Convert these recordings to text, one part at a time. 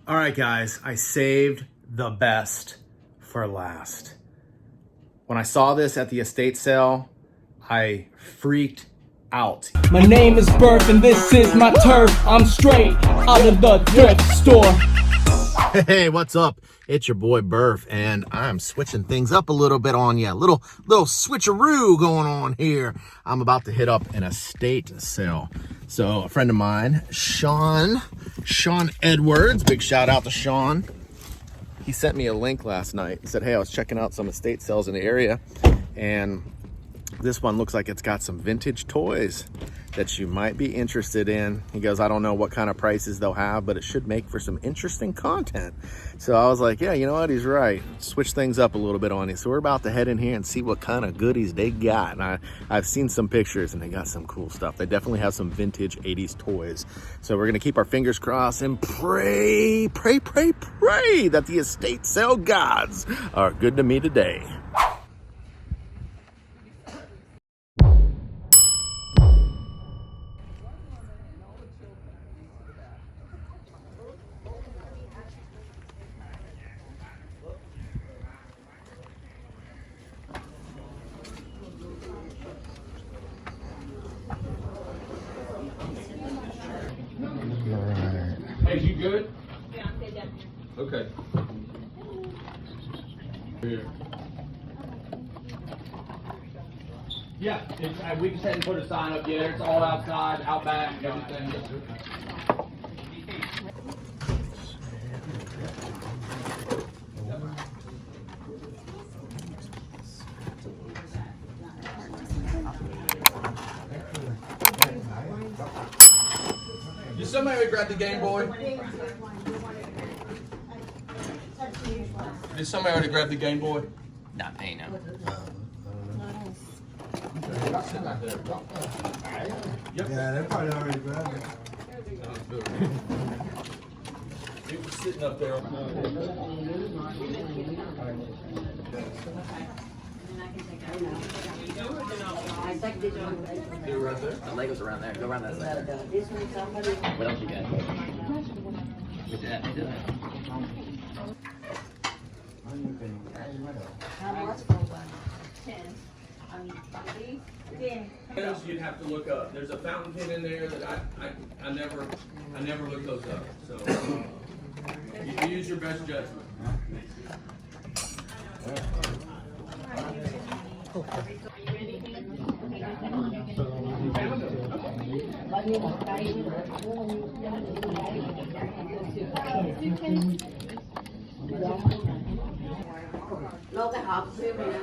All right, guys, I saved the best for last. When I saw this at the estate sale, I freaked out. My name is Burf and this is my turf. I'm straight out of the thrift store. Hey, what's up? It's your boy Burf, and I'm switching things up a little bit on you. Little switcheroo going on here. I'm about to hit up an estate sale. So a friend of mine, Sean Edwards, big shout out to Sean. He sent me a link last night. He said, hey, I was checking out some estate sales in the area, and this one looks like it's got some vintage toys that you might be interested in. He goes, I don't know what kind of prices they'll have, but it should make for some interesting content. So I was like, yeah, you know what? He's right. Switch things up a little bit on you. So we're about to head in here and see what kind of goodies they got. And I've seen some pictures and they got some cool stuff. They definitely have some vintage 80s toys. So we're going to keep our fingers crossed and pray that the estate sale gods are good to me today. Hey, you good? Yeah, I'm good. Okay. Here. Yeah, we just hadn't put a sign up yet. It's all outside, out back, and everything. Did somebody grab the Game Boy? Did somebody already grab the Game Boy? Not paying them. Yeah, they probably already grabbed it. It was sitting up there. They're right there. The Legos around there. Go around that side. What else you got? What's that? How much for one? 10. Those you'd have to look up. There's a fountain pen in there that I never looked those up. So you use your best judgment. Nó cái hộp siêu này nè.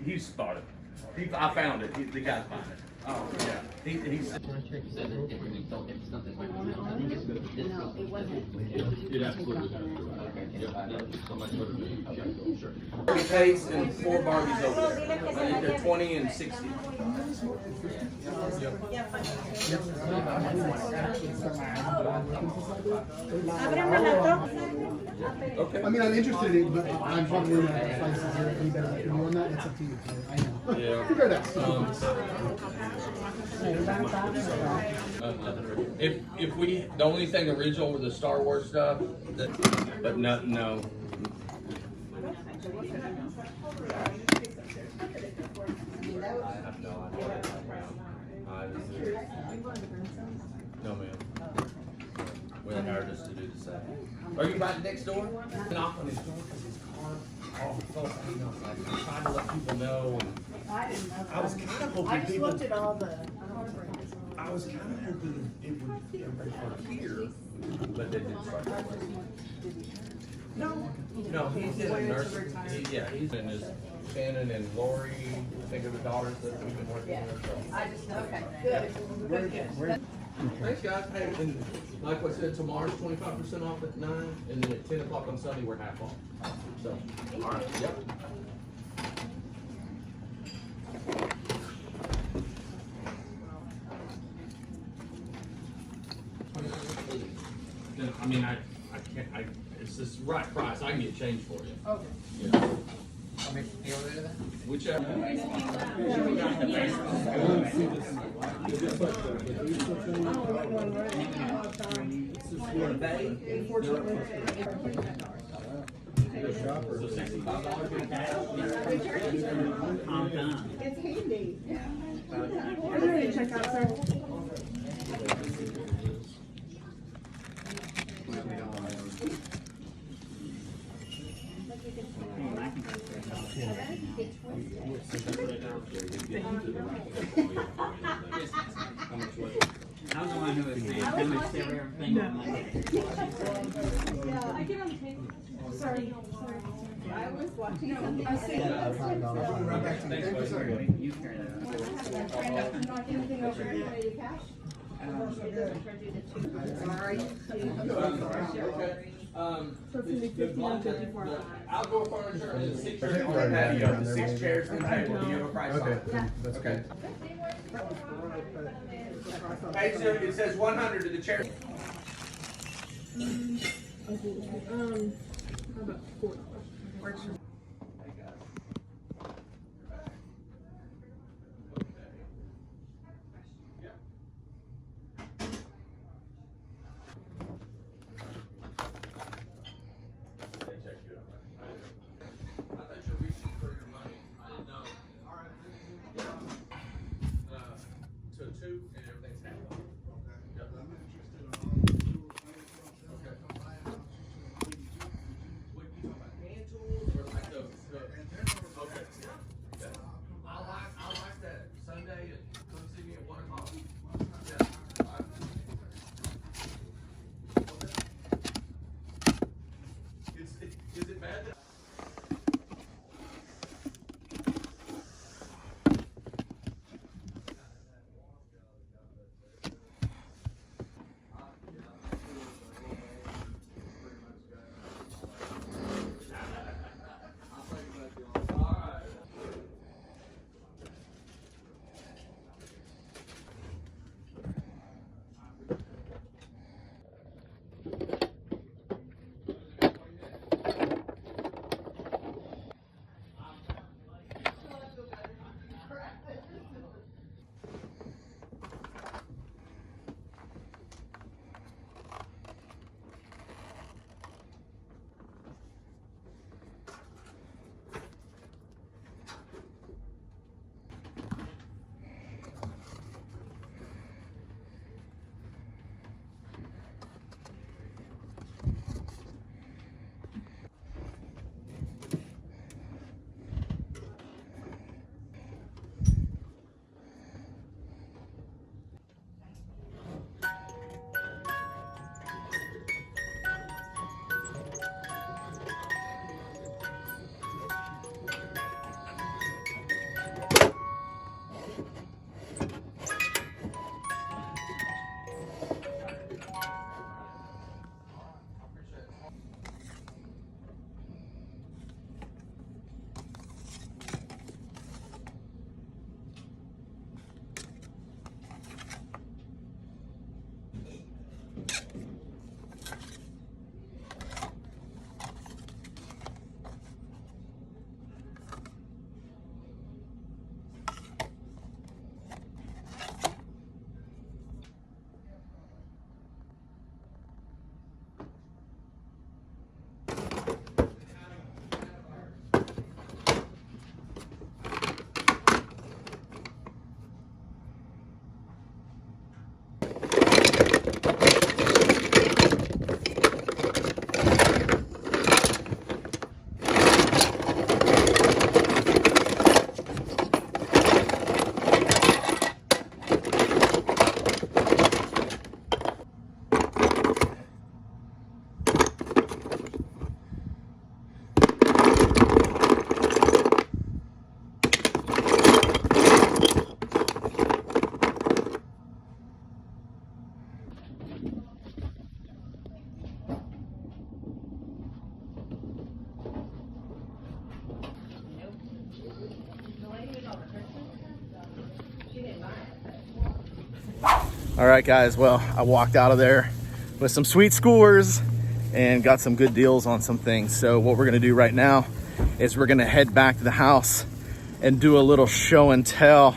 He's spotted. I found it. The guy's found it. Oh yeah. He's. No, it wasn't. It absolutely does. Barbie case and 4 Barbies over there. I think they're 20 and 60. Okay. I mean, I'm interested in it, but I'm probably not the prices are any better than you on that. It's up to you. I know. Yeah. Figure it out. If we, the only thing original was the Star Wars stuff, but no. I have no idea. No, man. We hired us to do the same. Are you right next door? Knock on his door because his car fell off. I'm trying to let people know. I was kind of hoping people. Looked at all the. I was kind of hoping it would get right here, but they didn't start that way. No, he's in a nursery. He's in his Shannon and Lori, I think are the daughters that we've been working with. So. I just, okay. Thanks, guys. Hey, and like I said, tomorrow's 25% off at 9, and then at 10 o'clock on Sunday, we're half off. So, all right, yep. I mean, I can't, it's this right price. I can get change for you. Okay. Yeah. Whichever. So $65 cash. I'm done. It's handy. Yeah. I'm ready to check out, sir. I was the one who was saying how much they were everything on Monday. Yeah, I get on the table. Sorry. I was watching something. I see. You carry that out. Not anything over here. Ready to cash? Sorry. The outdoor furniture is 6 chairs on the patio, the 6 chairs and table. Do you have a price on it? Okay. Hey, so it says 100 to the chair. How about $4? All right, guys, well, I walked out of there with some sweet scores and got some good deals on some things. So what we're gonna do right now is we're gonna head back to the house and do a little show and tell,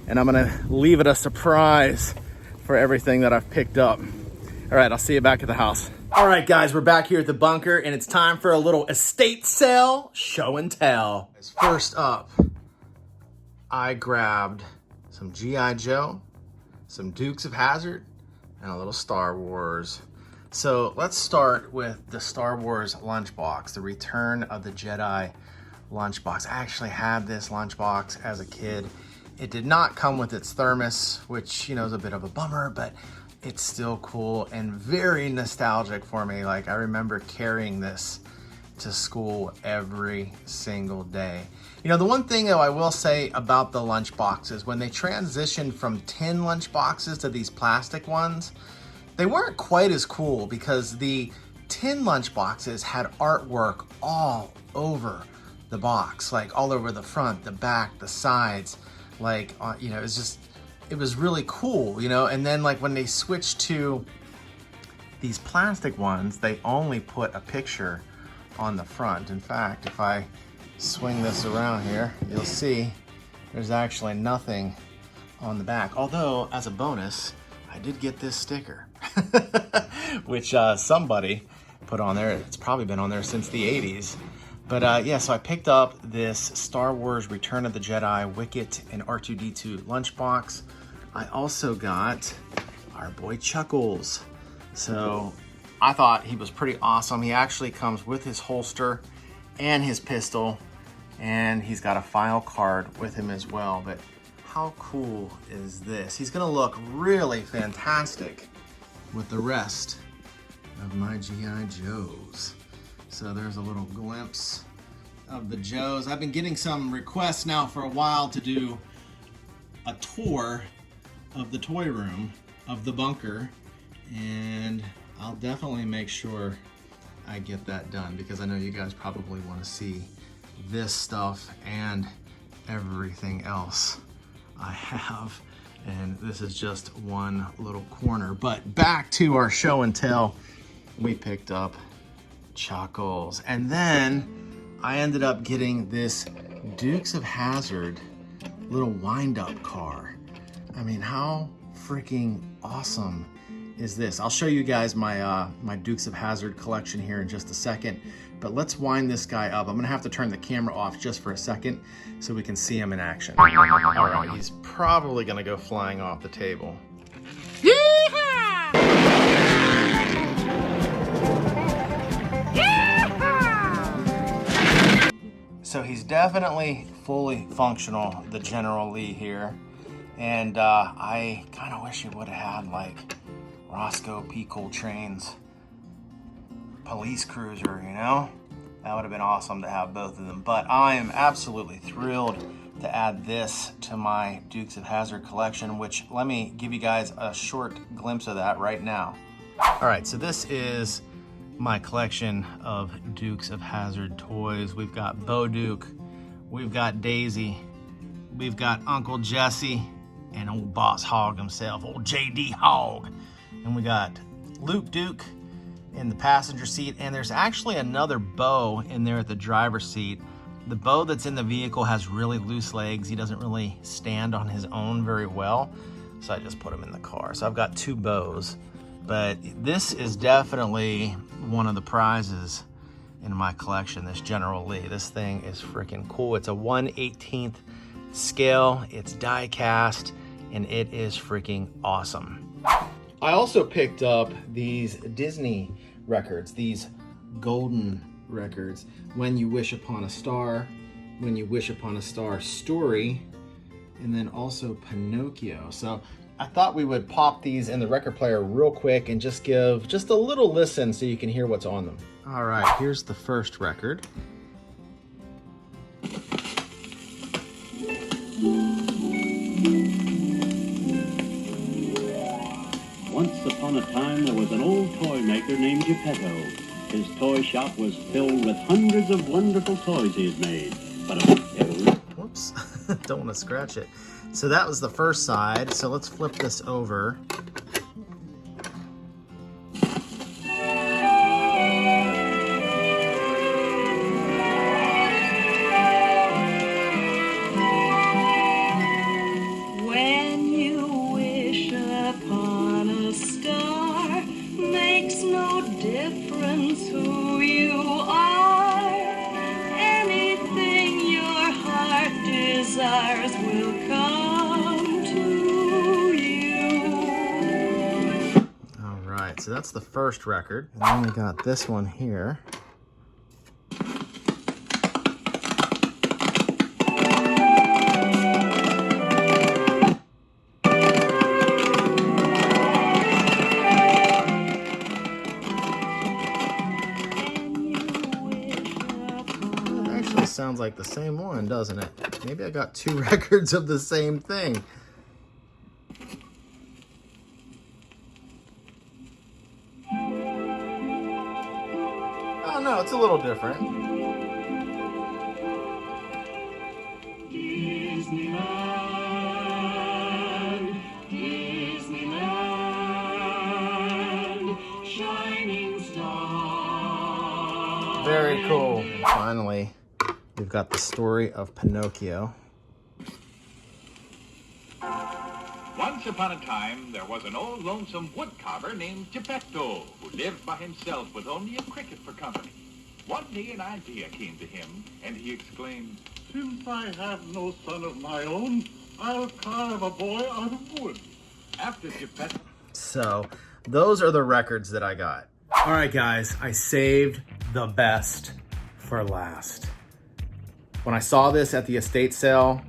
and I'm gonna leave it a surprise for everything that I've picked up. All right, I'll see you back at the house. All right, guys, we're back here at the bunker, and it's time for a little estate sale show and tell. First up, I grabbed some G.I. Joe, some Dukes of Hazzard, and a little Star Wars. So let's start with the Star Wars lunchbox, the Return of the Jedi lunchbox. I actually had this lunchbox as a kid. It did not come with its thermos, which, you know, is a bit of a bummer, but it's still cool and very nostalgic for me. Like, I remember carrying this to school every single day. You know, the one thing though I will say about the lunchboxes, when they transitioned from tin lunchboxes to these plastic ones, they weren't quite as cool because the tin lunchboxes had artwork all over the box, like all over the front, the back, the sides, like, you know, it was really cool, you know. And then like when they switched to these plastic ones, they only put a picture on the front. In fact, if I swing this around here, you'll see there's actually nothing on the back. Although, as a bonus, I did get this sticker, which somebody put on there. It's probably been on there since the 80s. But yeah, so I picked up this Star Wars Return of the Jedi Wicket and R2-D2 lunchbox. I also got our boy Chuckles. So I thought he was pretty awesome. He actually comes with his holster and his pistol, and he's got a file card with him as well. But how cool is this? He's gonna look really fantastic with the rest of my G.I. Joes. So there's a little glimpse of the Joes. I've been getting some requests now for a while to do a tour of the toy room of the bunker, and I'll definitely make sure I get that done because I know you guys probably want to see this stuff and everything else I have. And this is just one little corner. But back to our show and tell, we picked up Chuckles. And then I ended up getting this Dukes of Hazzard little wind-up car. I mean, how freaking awesome is this? I'll show you guys my my Dukes of Hazzard collection here in just a second, but let's wind this guy up. I'm gonna have to turn the camera off just for a second so we can see him in action. All right, he's probably gonna go flying off the table. Yeehaw! Yeehaw! So he's definitely fully functional, the General Lee here. And I kind of wish he would have had like Roscoe P. Coltrane's police cruiser, you know? That would have been awesome to have both of them. But I am absolutely thrilled to add this to my Dukes of Hazzard collection, which let me give you guys a short glimpse of that right now. All right, so this is my collection of Dukes of Hazzard toys. We've got Bo Duke, we've got Daisy, we've got Uncle Jesse, and old Boss Hog himself, old J.D. Hog. And we got Luke Duke in the passenger seat, and there's actually another Bo in there at the driver's seat. The Bo that's in the vehicle has really loose legs. He doesn't really stand on his own very well, so I just put him in the car. So I've got two Bos, but this is definitely one of the prizes in my collection, this General Lee. This thing is freaking cool. It's a 1/18th scale, it's die cast, and it is freaking awesome. I also picked up these Disney records, these golden records, When You Wish Upon a Star, When You Wish Upon a Star Story, and then also Pinocchio. So I thought we would pop these in the record player real quick and just give just a little listen so you can hear what's on them. All right, here's the first record. Once upon a time, there was an old toy maker named Geppetto. His toy shop was filled with hundreds of wonderful toys he had made. But whoops, don't want to scratch it. So that was the first side. So let's flip this over. When you wish upon a star, makes no difference who you are. Anything your heart desires will come to you. All right, so that's the first record. And then we got this one here. Sounds like the same one, doesn't it? Maybe I got 2 records of the same thing. Oh no, it's a little different. Disneyland, Disneyland, shining star. Very cool. And finally, we've got the story of Pinocchio. Once upon a time, there was an old lonesome woodcarver named Geppetto, who lived by himself with only a cricket for company. One day an idea came to him, and he exclaimed, "Since I have no son of my own, I'll carve a boy out of wood." After Geppetto... So, those are the records that I got. All right, guys, I saved the best for last. When I saw this at the estate sale,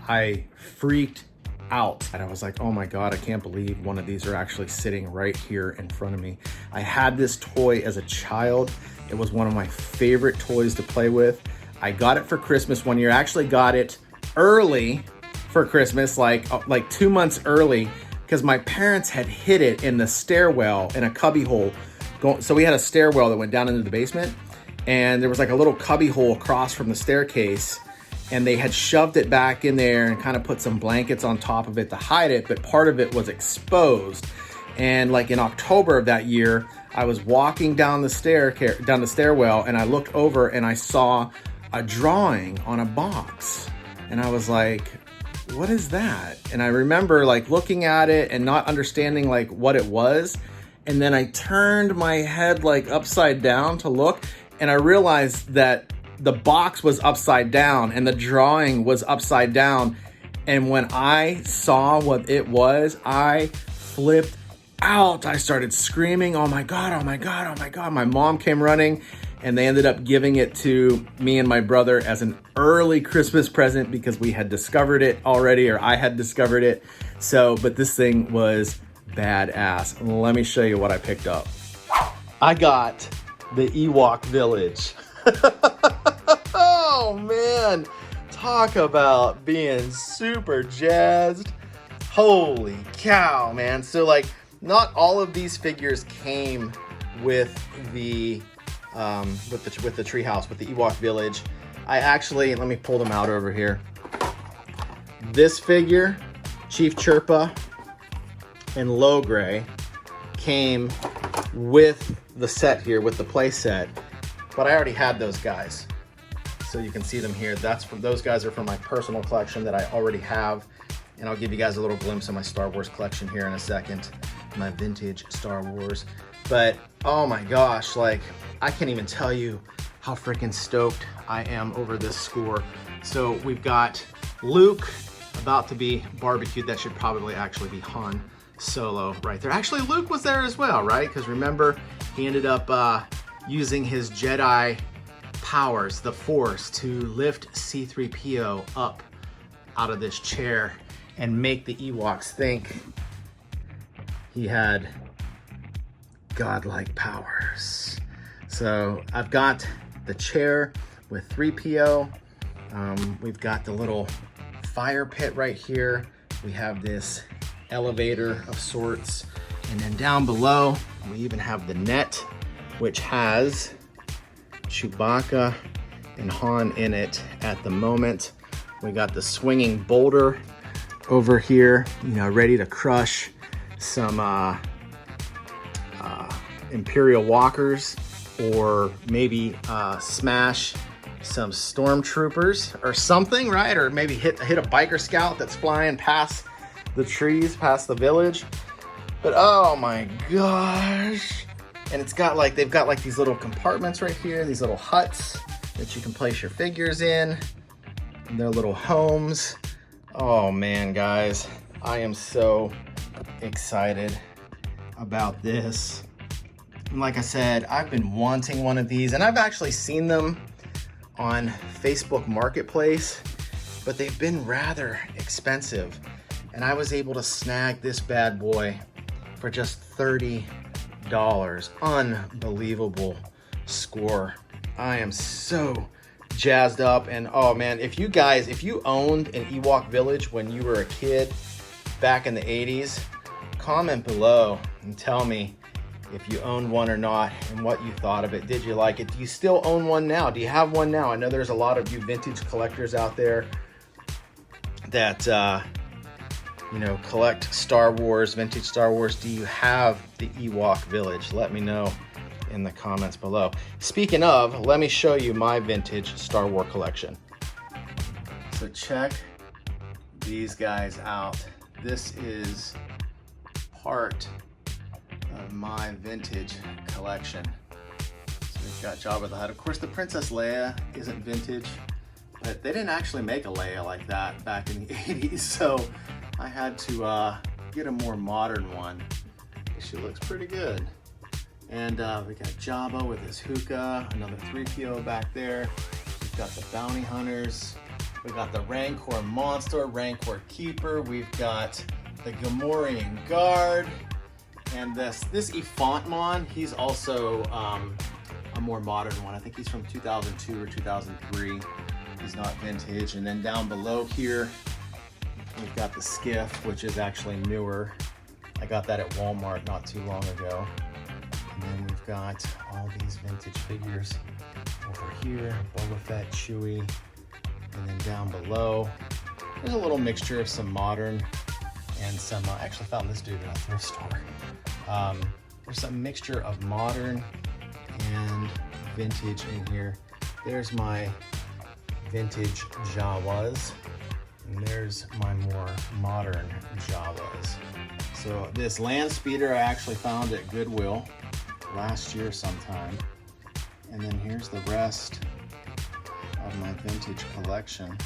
I freaked out. And I was like, oh my God, I can't believe one of these are actually sitting right here in front of me. I had this toy as a child. It was one of my favorite toys to play with. I got it for Christmas one year. I actually got it early for Christmas, like 2 months early, because my parents had hid it in the stairwell in a cubby hole. So we had a stairwell that went down into the basement, and there was like a little cubby hole across from the staircase, and they had shoved it back in there and kind of put some blankets on top of it to hide it, but part of it was exposed. And like in October of that year, I was walking down the stairwell, and I looked over and I saw a drawing on a box, and I was like, what is that? And I remember like looking at it and not understanding like what it was. And then I turned my head like upside down to look, and I realized that the box was upside down and the drawing was upside down. And when I saw what it was, I flipped out. I started screaming, oh my God, oh my God, oh my God. My mom came running, and they ended up giving it to me and my brother as an early Christmas present because we had discovered it already, or I had discovered it. So, but this thing was badass. Let me show you what I picked up. I got the Ewok village. Oh man, talk about being super jazzed. Holy cow, man. So like, not all of these figures came with the treehouse, with the Ewok village. I actually, let me pull them out over here. This figure, Chief Chirpa and Logray, came with the set here, with the play set, but I already had those guys. So you can see them here. Those guys are from my personal collection that I already have. And I'll give you guys a little glimpse of my Star Wars collection here in a second. My vintage Star Wars. But oh my gosh, like I can't even tell you how freaking stoked I am over this score. So we've got Luke about to be barbecued. That should probably actually be Han Solo right there. Actually, Luke was there as well, right? Because remember, he ended up using his Jedi powers, the Force, to lift C-3PO up out of this chair and make the Ewoks think he had godlike powers. So I've got the chair with 3PO. We've got the little fire pit right here. We have this elevator of sorts. And then down below, we even have the net, which has Chewbacca and Han in it at the moment. We got the swinging boulder over here, you know, ready to crush some Imperial Walkers, or maybe smash some stormtroopers or something, right? Or maybe hit a biker scout that's flying past the trees, past the village. But oh my gosh. And it's got like, they've got like these little compartments right here, these little huts that you can place your figures in, and their little homes. Oh man, guys, I am so excited about this. And like I said, I've been wanting one of these, and I've actually seen them on Facebook Marketplace, but they've been rather expensive. And I was able to snag this bad boy for just $30. Unbelievable score. I am so jazzed up. And oh man, if you owned an Ewok village when you were a kid back in the 80s, comment below and tell me if you owned one or not and what you thought of it. Did you like it? Do you still own one now? Do you have one now? I know there's a lot of you vintage collectors out there that you know, collect Star Wars, vintage Star Wars. Do you have the Ewok village? Let me know in the comments below. Speaking of, let me show you my vintage Star Wars collection. So check these guys out. This is part of my vintage collection. So we've got Jabba the Hutt. Of course, the Princess Leia isn't vintage, but they didn't actually make a Leia like that back in the 80s, so I had to get a more modern one. She looks pretty good. And we got Jabba with his hookah, another 3PO back there. We've got the Bounty Hunters. We've got the Rancor Monster, Rancor Keeper. We've got the Gamorrean Guard. And this Ifantmon, he's also a more modern one. I think he's from 2002 or 2003. He's not vintage. And then down below here, we've got the Skiff, which is actually newer. I got that at Walmart not too long ago. And then we've got all these vintage figures over here, Boba Fett, Chewie. And then down below, there's a little mixture of some modern and some, I actually found this dude in a thrift store. There's some mixture of modern and vintage in here. There's my vintage Jawas, and there's my more modern Jawas. So this land speeder I actually found at Goodwill last year sometime. And then here's the rest of my vintage collection.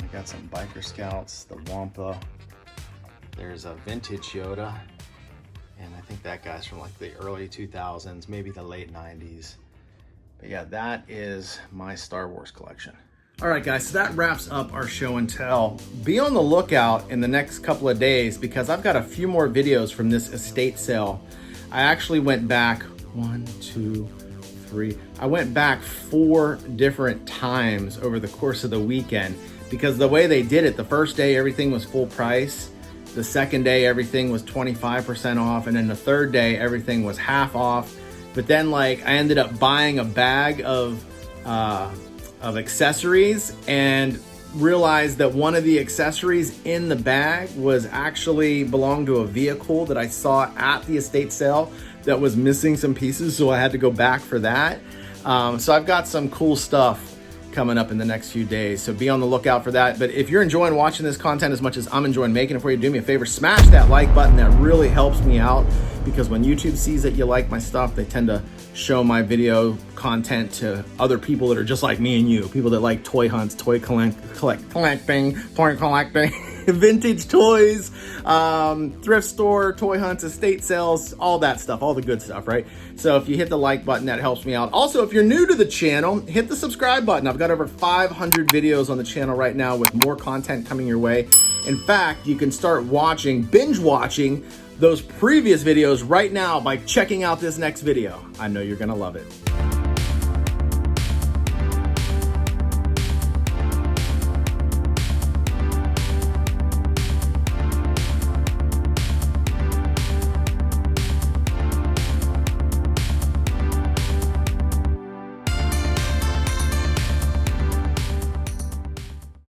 I got some Biker Scouts, the Wampa. There's a vintage Yoda, and I think that guy's from like the early 2000s, maybe the late 90s. But yeah, that is my Star Wars collection. All right, guys, so that wraps up our show and tell. Be on the lookout in the next couple of days because I've got a few more videos from this estate sale. I actually went back 1, 2, 3. I went back 4 different times over the course of the weekend because the way they did it, the first day everything was full price. The second day everything was 25% off, and then the third day everything was half off. But then like I ended up buying a bag of accessories and realized that one of the accessories in the bag was actually belonged to a vehicle that I saw at the estate sale that was missing some pieces, so I had to go back for that. So I've got some cool stuff coming up in the next few days, so be on the lookout for that. But if you're enjoying watching this content as much as I'm enjoying making it for you, do me a favor, smash that like button. That really helps me out because when YouTube sees that you like my stuff, they tend to show my video content to other people that are just like me and you, people that like toy hunts, toy collecting, vintage toys, thrift store, toy hunts, estate sales, all that stuff, all the good stuff, right? So if you hit the like button, that helps me out. Also, if you're new to the channel, hit the subscribe button. I've got over 500 videos on the channel right now with more content coming your way. In fact, you can start binge watching those previous videos right now by checking out this next video. I know you're gonna love it.